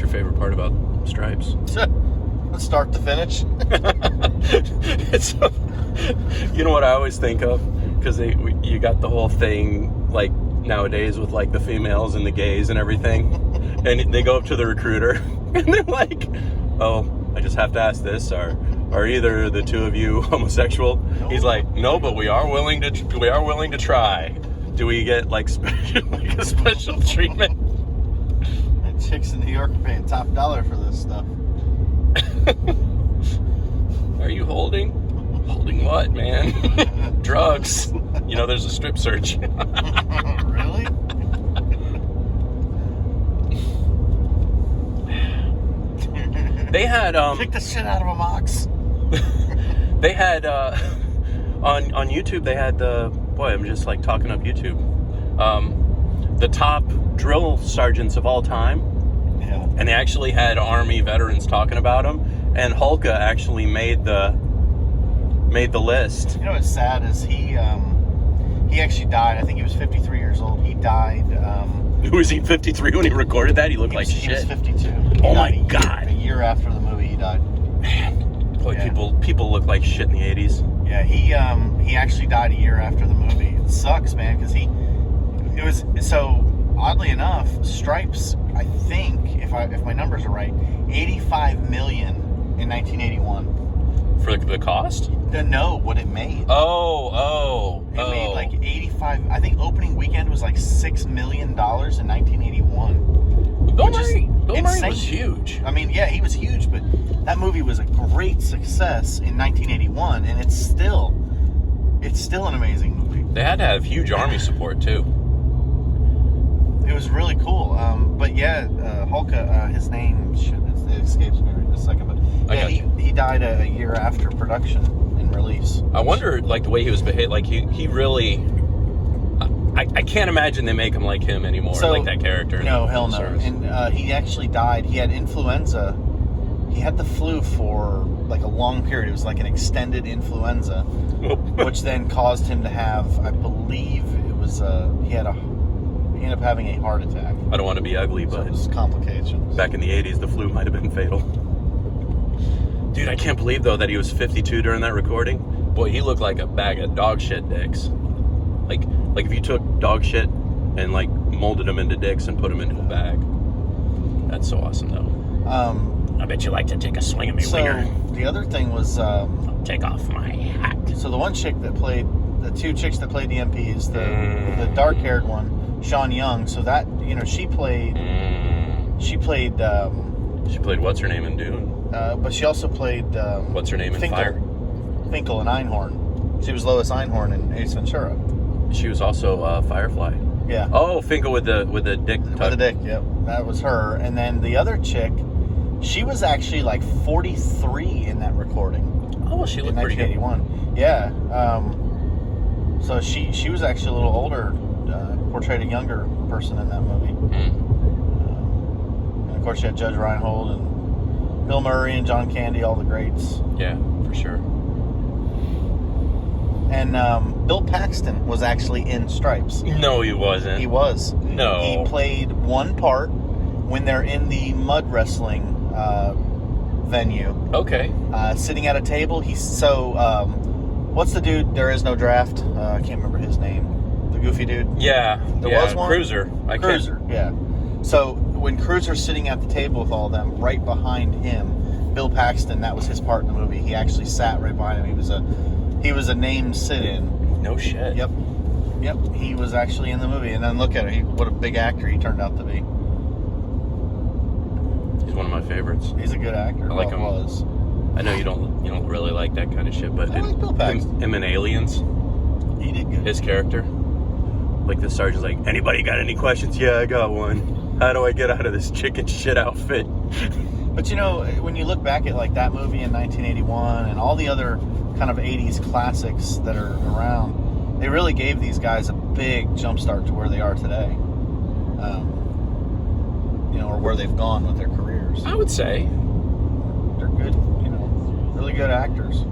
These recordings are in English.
What's your favorite part about Stripes? Let's start to finish. It's, you know what I always think of? Because you got the whole thing, like, nowadays with, like, the females and the gays and everything. And they go up to the recruiter, and they're like, oh, I just have to ask this. Are either the two of you homosexual? No. He's like, no, but we are willing to try. Do we get, like, a special treatment? And chicks in New York are paying top dollar for this stuff. Are you holding? Holding what, man? Drugs. You know, there's a strip search. Really? They had Kick the shit out of a ox. they had on YouTube they had I'm just like talking up YouTube. The top drill sergeants of all time. Yeah. And they actually had Army veterans talking about them, and Hulka actually made the list. You know what's sad is he actually died. I think he was 53 years old. He died. Who was he, 53 when he recorded that? He looked like shit. He was 52. Oh my God. A year after the movie, he died. Man, boy, Yeah. people look like shit in the 80s. Yeah, he actually died a year after the movie. It sucks, man, because it was so oddly enough, Stripes, I think, if my numbers are right, $85 million in 1981. For the cost? No, what it made. It It made like 85. I think opening weekend was like $6 million in 1981. Bill which is Murray insane. was huge. I mean, yeah, he was huge, but that movie was a great success in 1981, and it's still an amazing movie. They had to have huge Army support too. It was really cool. But yeah, Hulka, his name, it escapes me right in a second, but yeah, he died a year after production and release. I wonder, like, the way he was behaved. Like, he really. I can't imagine they make him like him anymore, like that character. No, hell no. Service. And he actually died. He had influenza. He had the flu for like a long period. It was like an extended influenza, which then caused him to have, I believe it was, he ended up having a heart attack. I don't want to be ugly, So but it was complications. back in the 80s, the flu might have been fatal. Dude, I can't believe, though, that he was 52 during that recording. Boy, he looked like a bag of dog shit dicks. Like if you took dog shit and, like, molded them into dicks and put them into a bag. That's so awesome, though. I bet you like to take a swing at me, winger. The other thing was... Take off my hat. So the two chicks that played the MPs, the dark-haired one, Sean Young, so that, she played... She played What's Her Name in Dune? but she also played... What's Her Name in Fire? Finkel and Einhorn. She was Lois Einhorn in Ace Ventura. She was also Firefly. Yeah. Oh, Finkel with the dick tuck. With the dick, yep. That was her. And then the other chick, she was actually like 43 in that recording. Oh, well, she looked pretty good. 1981. Yeah. So she was actually a little older, portrayed a younger person in that movie. And of course, you had Judge Reinhold and Bill Murray and John Candy, all the greats. Yeah, for sure. And Bill Paxton was actually in Stripes. No, he wasn't. He was. No. He played one part when they're in the mud wrestling venue. Okay. Sitting at a table. What's the dude? There is no draft. I can't remember his name. The goofy dude. Yeah. There was one? Cruiser. Cruiser, yeah. So when Cruiser's sitting at the table with all of them, right behind him, Bill Paxton, that was his part in the movie. He actually sat right behind him. He was a named sit-in. No shit. Yep. He was actually in the movie, and then look at it. What a big actor he turned out to be. He's one of my favorites. He's a good actor. I like him. Was. I know you don't really like that kind of shit, but I like Bill Paxton. him in Aliens, He did good. his character, like the sergeant's like, anybody got any questions? Yeah, I got one. How do I get out of this chicken shit outfit? But when you look back at like that movie in 1981 and all the other kind of 80s classics that are around, they really gave these guys a big jumpstart to where they are today. Or where they've gone with their careers. I would say. They're good, really good actors. A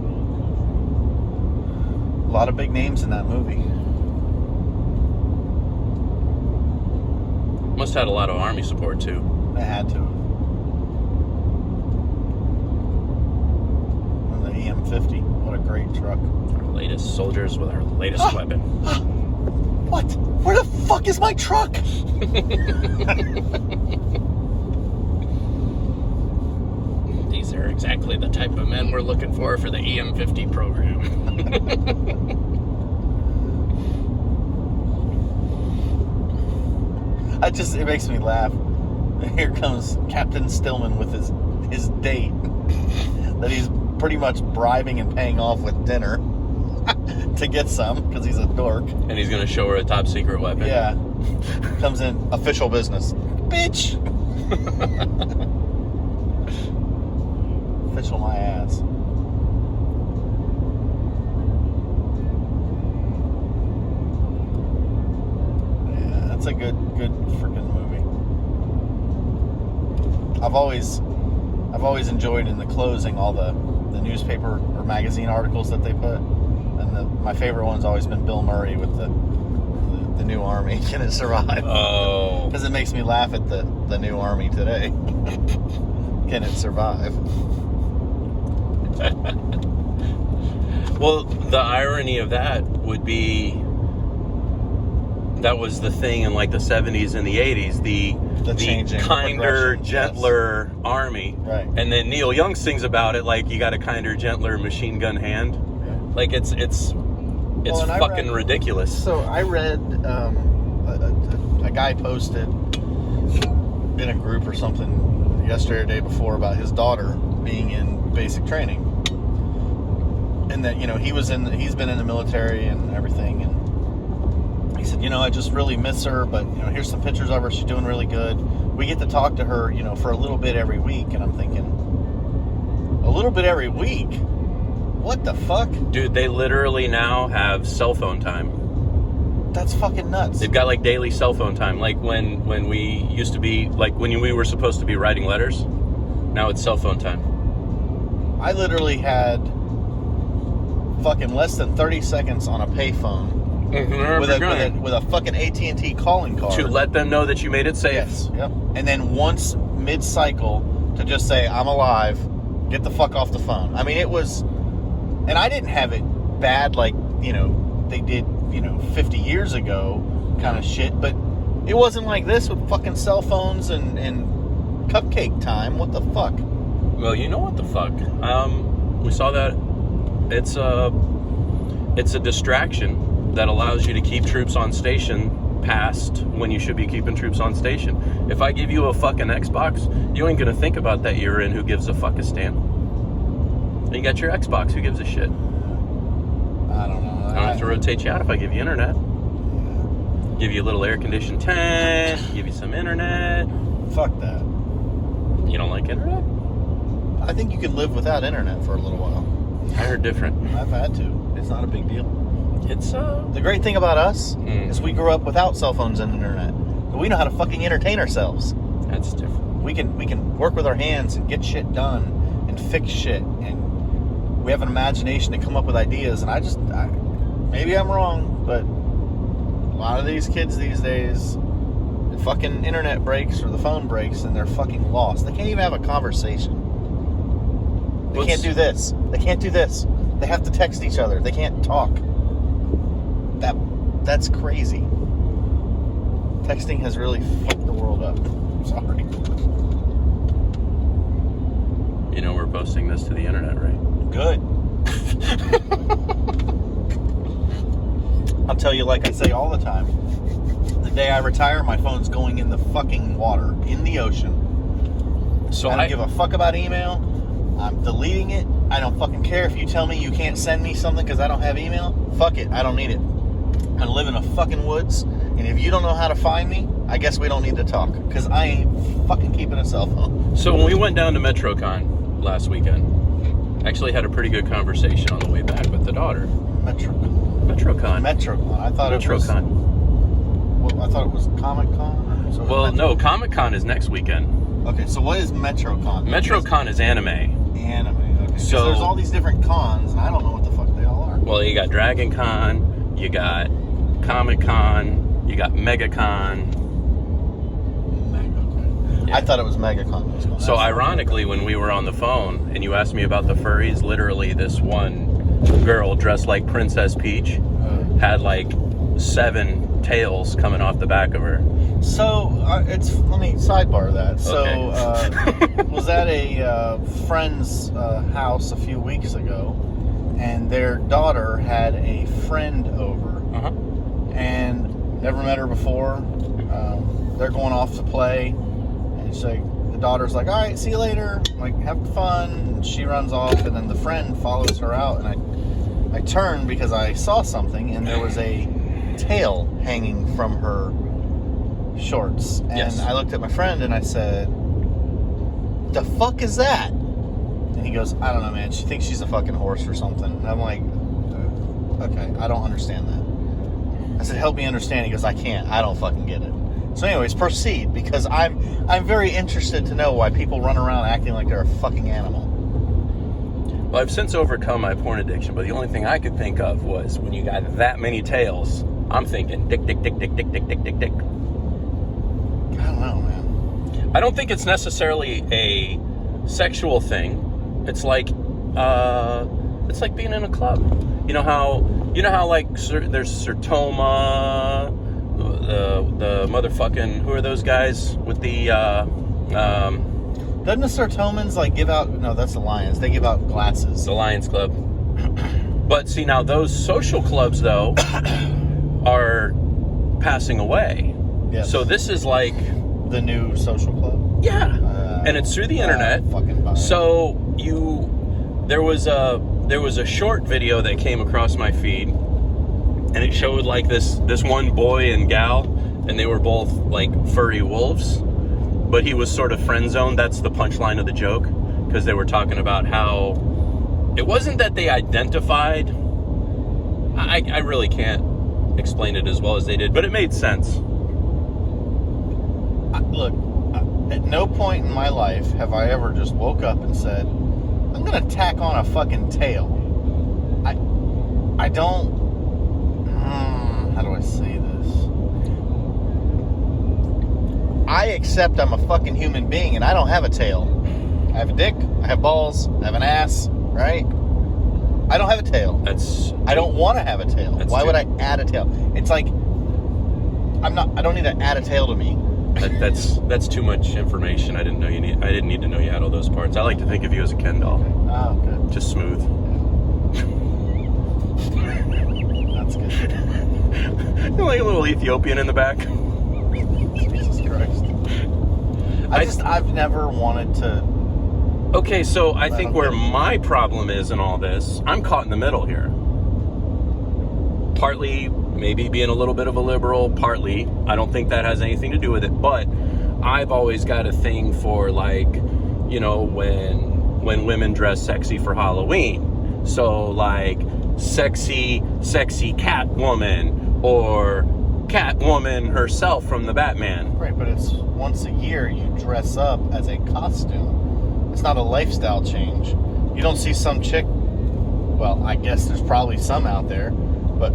lot of big names in that movie. Must have had a lot of Army support too. They had to. great truck. Our latest soldiers with our latest weapon. What? Where the fuck is my truck? These are exactly the type of men we're looking for the EM50 program. It makes me laugh. Here comes Captain Stillman with his date that he's pretty much bribing and paying off with dinner to get some because he's a dork. And he's going to show her a top secret weapon. Yeah. Comes in official business. Bitch! Official my ass. Yeah, that's a good freaking movie. I've always enjoyed in the closing all the newspaper or magazine articles that they put. And my favorite one's always been Bill Murray with the new army. Can it survive? Oh. Because it makes me laugh at the new army today. Can it survive? Well, the irony of that would be that was the thing in like the 70s and the 80s, the changing, kinder, the gentler army. Right. And then Neil Young sings about it like you got a kinder, gentler machine gun hand. Yeah. Like it's fucking ridiculous. So I read a guy posted in a group or something yesterday or the day before about his daughter being in basic training, and that he's been in the military and everything, and he said I just really miss her, but here's some pictures of her. She's doing really good. We get to talk to her for a little bit every week, and I'm thinking, a little bit every week? What the fuck? Dude, they literally now have cell phone time. That's fucking nuts. They've got like daily cell phone time. Like when we used to be, like when we were supposed to be writing letters, now it's cell phone time. I literally had fucking less than 30 seconds on a payphone with a fucking AT&T calling card. To let them know that you made it safe. Yes. Yep. And then once mid-cycle to just say, I'm alive, get the fuck off the phone. I mean, it was... And I didn't have it bad like, they did, 50 years ago kind of shit. But it wasn't like this with fucking cell phones and cupcake time. What the fuck? Well, you know what the fuck? We saw that. It's a distraction that allows you to keep troops on station past when you should be keeping troops on station. If I give you a fucking Xbox, you ain't gonna think about that you're in Who Gives a Fuckistan. You got your Xbox, who gives a shit? I don't know. I don't have to rotate you out if I give you internet. Give you a little air-conditioned tent, give you some internet. Fuck that. You don't like internet? I think you can live without internet for a little while. I heard different. I've had to. It's not a big deal. It's, The great thing about us is we grew up without cell phones and internet. But we know how to fucking entertain ourselves. That's different. We can work with our hands and get shit done and fix shit, and we have an imagination to come up with ideas. And maybe I'm wrong, but a lot of these kids these days, the fucking internet breaks or the phone breaks and they're fucking lost. They can't even have a conversation. They can't do this. They can't do this. They have to text each other. They can't talk. That's crazy. Texting has really fucked the world up. Sorry. We're posting this to the internet, right? Good. I'll tell you, like I say all the time, the day I retire, my phone's going in the fucking water, in the ocean. So I don't give a fuck about email. I'm deleting it. I don't fucking care if you tell me you can't send me something because I don't have email. Fuck it. I don't need it. I live in the fucking woods, and if you don't know how to find me, I guess we don't need to talk, because I ain't fucking keeping a cell phone. So when we went down to MetroCon last weekend, actually had a pretty good conversation on the way back with the daughter. MetroCon. I thought MetroCon. I thought it was Comic-Con. So Well, no, Comic-Con is next weekend. Okay, so what is MetroCon? MetroCon is anime. Anime, okay. So there's all these different cons, and I don't know what the fuck they all are. Well, you got Dragon Con, you got Comic-Con, you got MegaCon. Yeah. I thought it was MegaCon. So ironically, when we were on the phone and you asked me about the furries, literally this one girl dressed like Princess Peach had like 7 tails coming off the back of her. So let me sidebar that. So Okay. was at a friend's house a few weeks ago, and their daughter had a friend over, and never met her before. They're going off to play, and she's like, the daughter's like, all right, see you later, like, have fun. And she runs off, and then the friend follows her out, and I turned because I saw something, and there was a tail hanging from her shorts. And Yes. I looked at my friend and I said, the fuck is that? And he goes, I don't know, man, she thinks she's a fucking horse or something. And I'm like, okay, I don't understand that. I said, help me understand. He goes, I can't, I don't fucking get it. So anyways, proceed, because I'm very interested to know why people run around acting like they're a fucking animal. Well, I've since overcome my porn addiction, but the only thing I could think of was when you got that many tails, I'm thinking dick, dick, dick, dick, dick, dick, dick, dick, dick. I don't know, man. I don't think it's necessarily a sexual thing. It's like being in a club. You know how like there's Sertoma, the motherfucking, who are those guys with the Doesn't the Sertomans like give out? No, that's the Lions. They give out glasses. the Lions Club. But see, now those social clubs though are passing away. Yes. So this is like, The new social club. yeah, and it's through the internet. Fucking buy it. So there was a short video that came across my feed, and it showed like this one boy and gal, and they were both like furry wolves, but he was sort of friend zoned. That's the punchline of the joke, because they were talking about how it wasn't that they identified. I really can't explain it as well as they did, but it made sense. Look, at no point in my life have I ever just woke up and said, I'm gonna tack on a fucking tail. I don't, how do I say this? I accept I'm a fucking human being and I don't have a tail. I have a dick, I have balls, I have an ass, right? I don't have a tail. I don't want to have a tail. Why would I add a tail? It's like, I don't need to add a tail to me. That's too much information. I didn't need to know you had all those parts. I like to think of you as a Ken doll. Oh, good. Just smooth. That's good. You're like a little Ethiopian in the back. Jesus Christ. I've never wanted to. Okay, so I think where my problem is in all this, I'm caught in the middle here. Partly maybe being a little bit of a liberal, partly I don't think that has anything to do with it, but I've always got a thing for, like, you know, when women dress sexy for Halloween. So like sexy Catwoman, or Catwoman herself from the Batman. Right, but it's once a year you dress up as a costume. It's not a lifestyle change. You don't see some chick, well, I guess there's probably some out there, but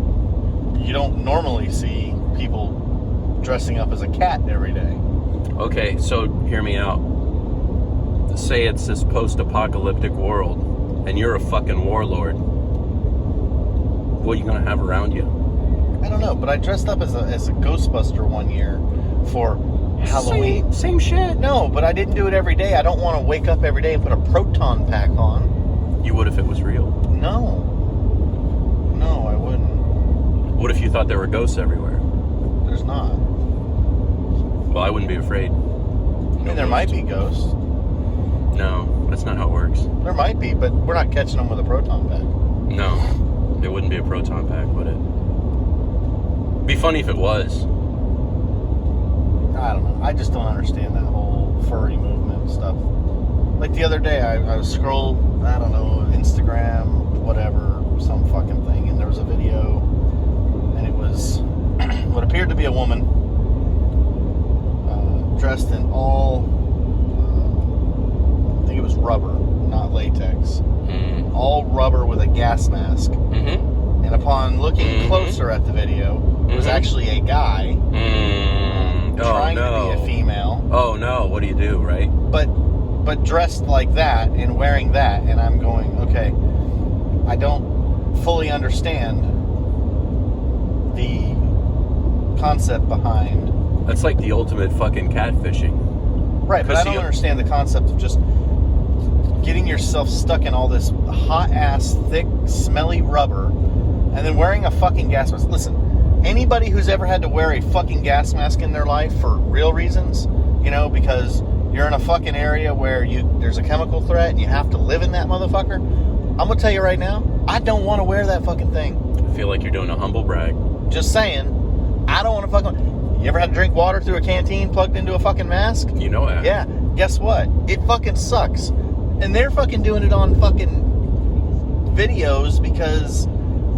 you don't normally see people dressing up as a cat every day. Okay, so hear me out. Say it's this post-apocalyptic world, and you're a fucking warlord. What are you gonna have around you? I don't know, but I dressed up as a Ghostbuster one year for Halloween. Same shit. No, but I didn't do it every day. I don't want to wake up every day and put a proton pack on. You would if it was real. No, I wouldn't. What if you thought there were ghosts everywhere? There's not. Well, I wouldn't be afraid. I mean, there might be ghosts. No, that's not how it works. There might be, but we're not catching them with a proton pack. No, it wouldn't be a proton pack, would it? Be funny if it was. I don't know. I just don't understand that whole furry movement stuff. Like the other day, I was scrolling, I don't know, Instagram, whatever, some fucking thing, and there was a video, and it was what appeared to be a woman dressed in all, I think it was rubber, not latex. Mm. All rubber with a gas mask. Mm-hmm. And upon looking closer at the video, it was actually a guy trying to be a female. Oh no, what do you do, right? But dressed like that and wearing that, and I'm going, okay, I don't fully understand the concept behind. That's like the ultimate fucking catfishing. Right, but I don't understand the concept of just getting yourself stuck in all this hot-ass, thick, smelly rubber and then wearing a fucking gas mask. Listen, anybody who's ever had to wear a fucking gas mask in their life for real reasons, you know, because you're in a fucking area where there's a chemical threat and you have to live in that motherfucker, I'm going to tell you right now, I don't want to wear that fucking thing. I feel like you're doing a humble brag. Just saying, I don't want to fucking... You ever had to drink water through a canteen plugged into a fucking mask? You know that. Yeah. Guess what? It fucking sucks. And they're fucking doing it on fucking videos because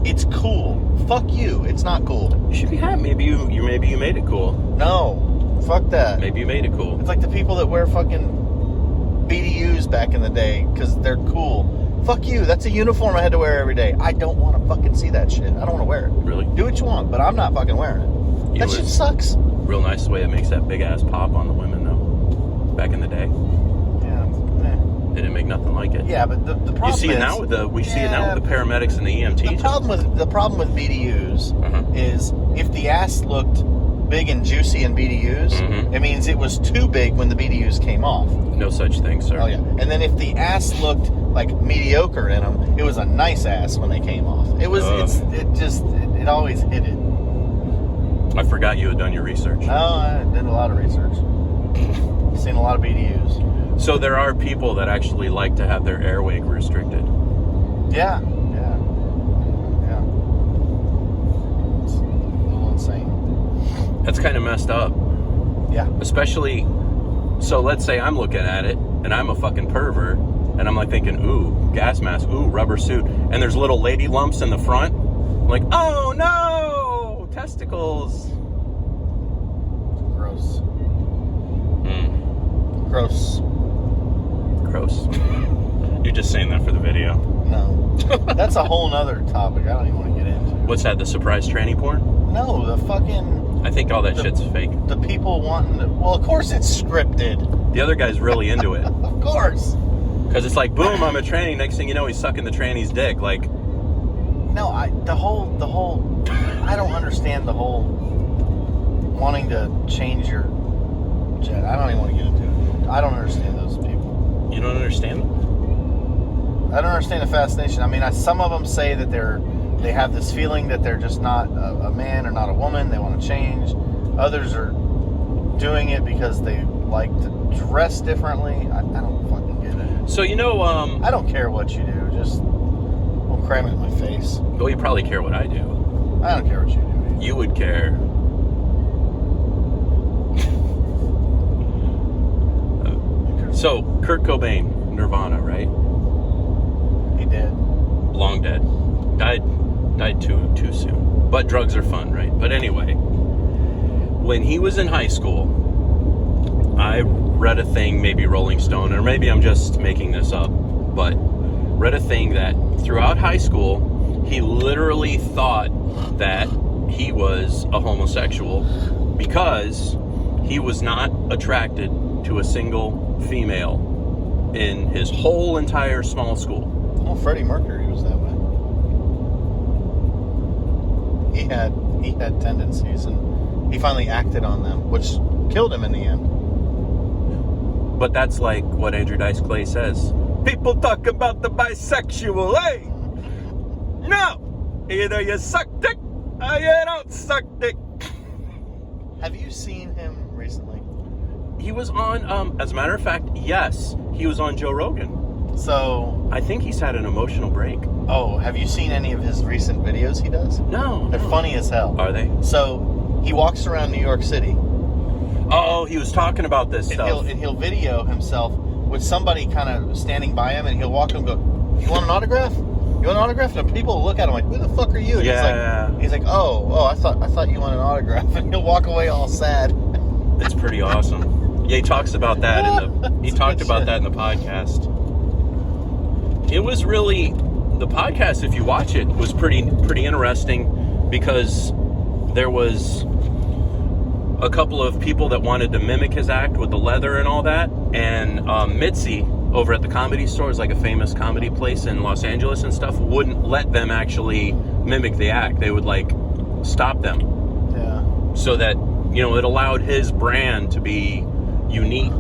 it's cool. Fuck you. It's not cool. You should be happy. Maybe you made it cool. No. Fuck that. Maybe you made it cool. It's like the people that wear fucking BDUs back in the day because they're cool. Fuck you. That's a uniform I had to wear every day. I don't want to fucking see that shit. I don't want to wear it. Really? Do what you want, but I'm not fucking wearing it. That shit sucks. Real nice way it makes that big ass pop on the women though. Back in the day. Yeah. They didn't make nothing like it. Yeah, but the problem you see it now with the paramedics and the EMTs. The problem with BDUs is if the ass looked big and juicy in BDUs, it means it was too big when the BDUs came off. No such thing, sir. Oh yeah. And then if the ass looked like mediocre in them, it was a nice ass when they came off. It was it always hit it. I forgot you had done your research. Oh, I did a lot of research. Seen a lot of BDUs. So there are people that actually like to have their airway restricted. Yeah. It's a little insane. That's kind of messed up. Yeah. Especially, so let's say I'm looking at it and I'm a fucking pervert and I'm like thinking, ooh, gas mask, ooh, rubber suit, and there's little lady lumps in the front. I'm like, oh no, testicles. Gross. Gross. You're just saying that for the video. No. That's a whole nother topic I don't even want to get into. What's that, the surprise tranny porn? No, the fucking... I think all that shit's fake. The people wanting to... Well, of course it's scripted. The other guy's really into it. Of course. Because it's like, boom, I'm a tranny. Next thing you know, he's sucking the tranny's dick. Like... No, the whole... I don't understand the whole wanting to change your... I don't even want to get into it. I don't understand those people. You don't understand them? I don't understand the fascination. I mean, some of them say that they have this feeling that they're just not a man or not a woman. They want to change. Others are doing it because they like to dress differently. I don't fucking get it. So, you know... I don't care what you do. Just don't cram it in my face. Well, you probably care what I do. I don't care what you do. You would care. So, Kurt Cobain, Nirvana, right? He did. Long dead. Died too soon. But drugs are fun, right? But anyway, when he was in high school, I read a thing, maybe Rolling Stone, or maybe I'm just making this up, but read a thing that throughout high school, he literally thought that he was a homosexual because he was not attracted to a single female in his whole entire small school. Well, Freddie Mercury was that way. He had tendencies, and he finally acted on them, which killed him in the end. But that's like what Andrew Dice Clay says. People talk about the bisexual, hey! No! Either you suck dick or you don't suck dick. Have you seen him recently? He was on, as a matter of fact, yes, he was on Joe Rogan. So... I think he's had an emotional break. Oh, have you seen any of his recent videos he does? No. They're funny as hell. Are they? So, he walks around New York City. Oh, he was talking about this stuff. And he'll video himself with somebody kind of standing by him, and he'll walk up and go, you want an autograph? You want an autograph? And people look at him like, who the fuck are you? And yeah. he's like, oh, I thought you wanted an autograph. And he'll walk away all sad. It's pretty awesome. Yeah, he talks about that that in the podcast. It was really, the podcast, if you watch it, was pretty interesting because there was a couple of people that wanted to mimic his act with the leather and all that, and Mitzi, over at the Comedy Store, is like a famous comedy place in Los Angeles and stuff, wouldn't let them actually mimic the act. They would like stop them. Yeah. So that, you know, it allowed his brand to be unique.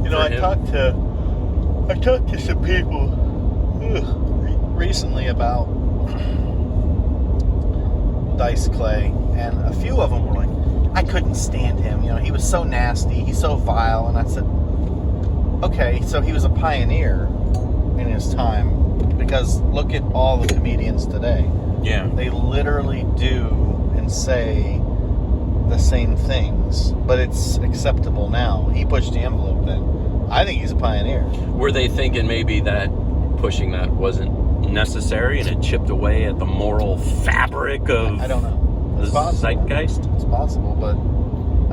You know, I talked to some people recently about Dice Clay, and a few of them were like, I couldn't stand him. You know, he was so nasty, he's so vile. And I said, okay, so he was a pioneer in his time, because look at all the comedians today. Yeah. They literally do and say the same things, but it's acceptable now. He pushed the envelope then. I think he's a pioneer. Were they thinking maybe that pushing that wasn't necessary and it chipped away at the moral fabric of I don't know. the It's possible. zeitgeist? It's possible, but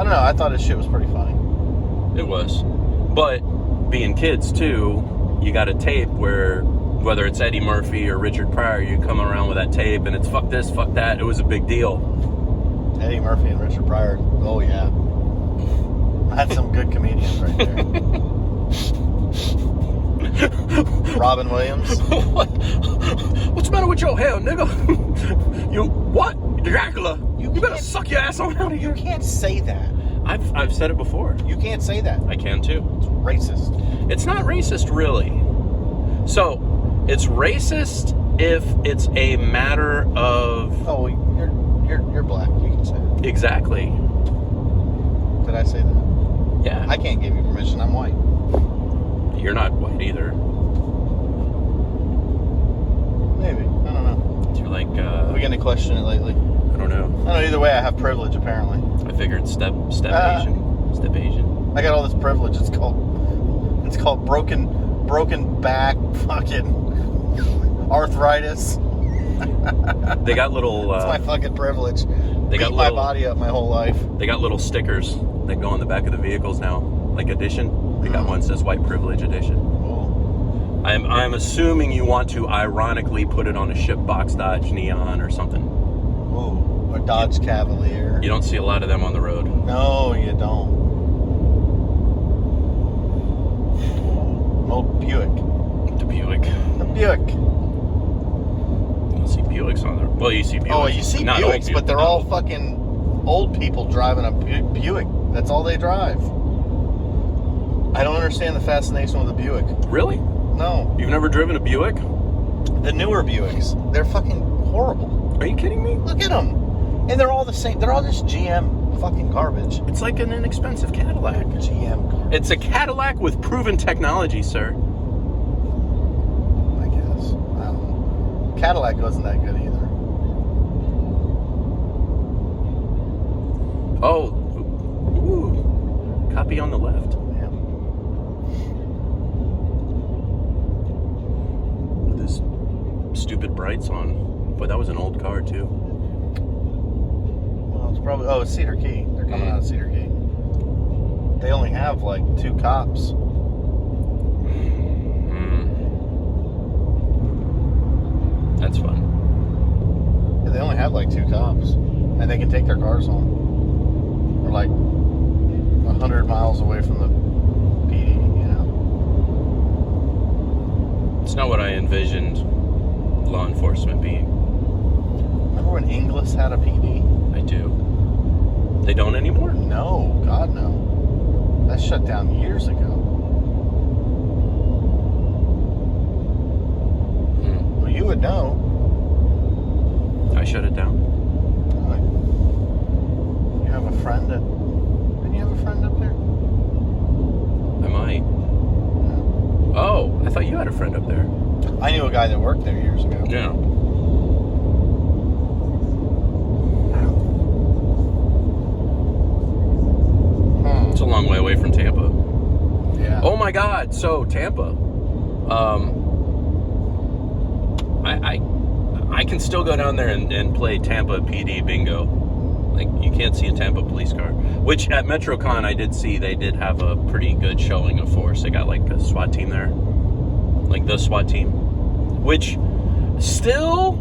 I don't know. I thought his shit was pretty funny. It was. But being kids too, you got a tape where whether it's Eddie Murphy or Richard Pryor, you come around with that tape and it's fuck this, fuck that. It was a big deal. Eddie Murphy and Richard Pryor. Oh yeah. That's some good comedians right there. Robin Williams. What's the matter with your hair, nigga? You what? Dracula. You better can't- suck your ass on out of You here. can't say that. I've said it before. You can't say that. I can too. It's racist. It's not racist, really. So, it's racist if it's a matter of Oh, you're black. You can say it. exactly. Did I say that? Yeah, I can't give you permission. I'm white. you're not white either. Maybe. I don't know. You're like We getting to question it lately? I don't know. I don't know. Either way, I have privilege. Apparently, I figured step Asian, step Asian. I got all this privilege. It's called broken back, fucking arthritis. They got little. It's my fucking privilege. They got Beat my little. body up my whole life. They got little stickers that go on the back of the vehicles now, like edition. They got one that says white privilege edition. Oh. I'm assuming you want to ironically put it on a ship box Dodge Neon or something. Whoa. Or Dodge Cavalier. You don't see a lot of them on the road. No, you don't. Old Buick. The Buick. The Buick. You don't see Buicks on there. Well, you see Buicks. Oh, you see Not old Buicks, but they're all fucking old people driving a Buick. That's all they drive. I don't understand the fascination with a Buick. Really? No. You've never driven a Buick? The newer Buicks, they're fucking horrible. Are you kidding me? Look at them. And they're all the same. They're all just GM fucking garbage. It's like an inexpensive Cadillac. GM garbage. It's a Cadillac with proven technology, sir. I guess. I don't know. Cadillac wasn't that good either. Oh, ooh. Copy on the left. Yeah. With his stupid brights on. Boy, that was an old car, too. Well, it's probably. Oh, it's Cedar Key. They're coming out of Cedar Key. They only have like 2 cops. That's fun. Yeah, they only have like 2 cops, and they can take their cars home. They're like 100 miles away from the PD. You know. It's not what I envisioned law enforcement being. Remember when Inglis had a PD? I do. They don't anymore? No, God no. That shut down years ago. Well, you would know. I shut it down. You have a friend at... Didn't you have a friend up there? I might. Oh, I thought you had a friend up there. I knew a guy that worked there years ago. Yeah. It's a long way away from Tampa. Yeah. Oh my God! So Tampa, I can still go down there and play Tampa PD bingo. Like you can't see a Tampa police car. Which at MetroCon I did see they did have a pretty good showing of force. They got like a SWAT team there, like the SWAT team, which still.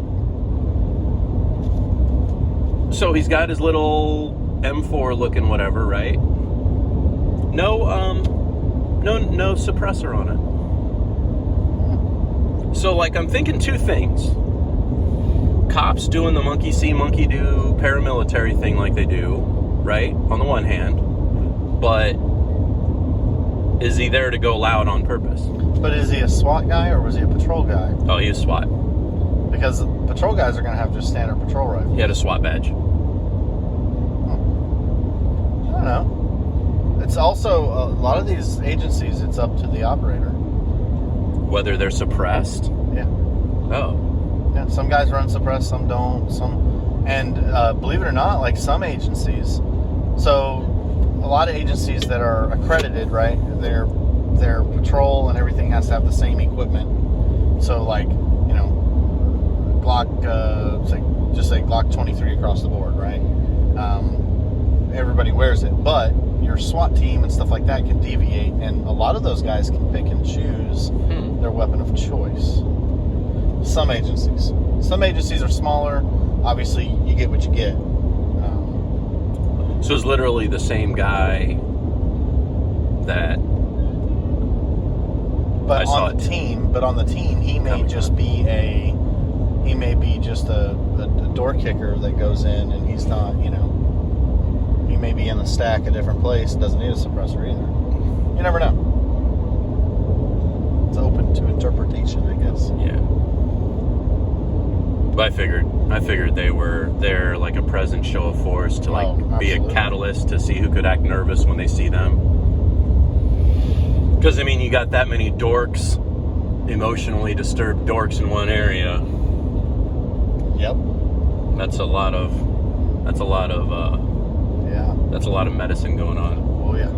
So he's got his little M4 looking whatever, right? No suppressor on it. So, like, I'm thinking two things. Cops doing the monkey see, monkey do paramilitary thing like they do, right? On the one hand. But is he there to go loud on purpose? But is he a SWAT guy or was he a patrol guy? Oh, he is SWAT. Because patrol guys are going to have just standard patrol rifles. He had a SWAT badge. I don't know. It's also, a lot of these agencies, it's up to the operator. Whether they're suppressed? Yeah. Oh. Yeah, some guys run suppressed, some don't. And believe it or not, like some agencies, so a lot of agencies that are accredited, right? Their patrol and everything has to have the same equipment. So, like, you know, Glock, just say Glock 23 across the board, right? Everybody wears it, but your SWAT team and stuff like that can deviate, and a lot of those guys can pick and choose their weapon of choice. Some agencies are smaller. Obviously, you get what you get. So it's literally the same guy that But on the team, he may just be a door kicker that goes in, and he's not, you know, he may be in the stack a different place. Doesn't need a suppressor either. You never know. It's open to interpretation, I guess. Yeah. But I figured they were there like a present show of force to be a catalyst to see who could act nervous when they see them. Because, I mean, you got that many dorks, emotionally disturbed dorks in one area. Yep. That's a lot of medicine going on. Oh, yeah.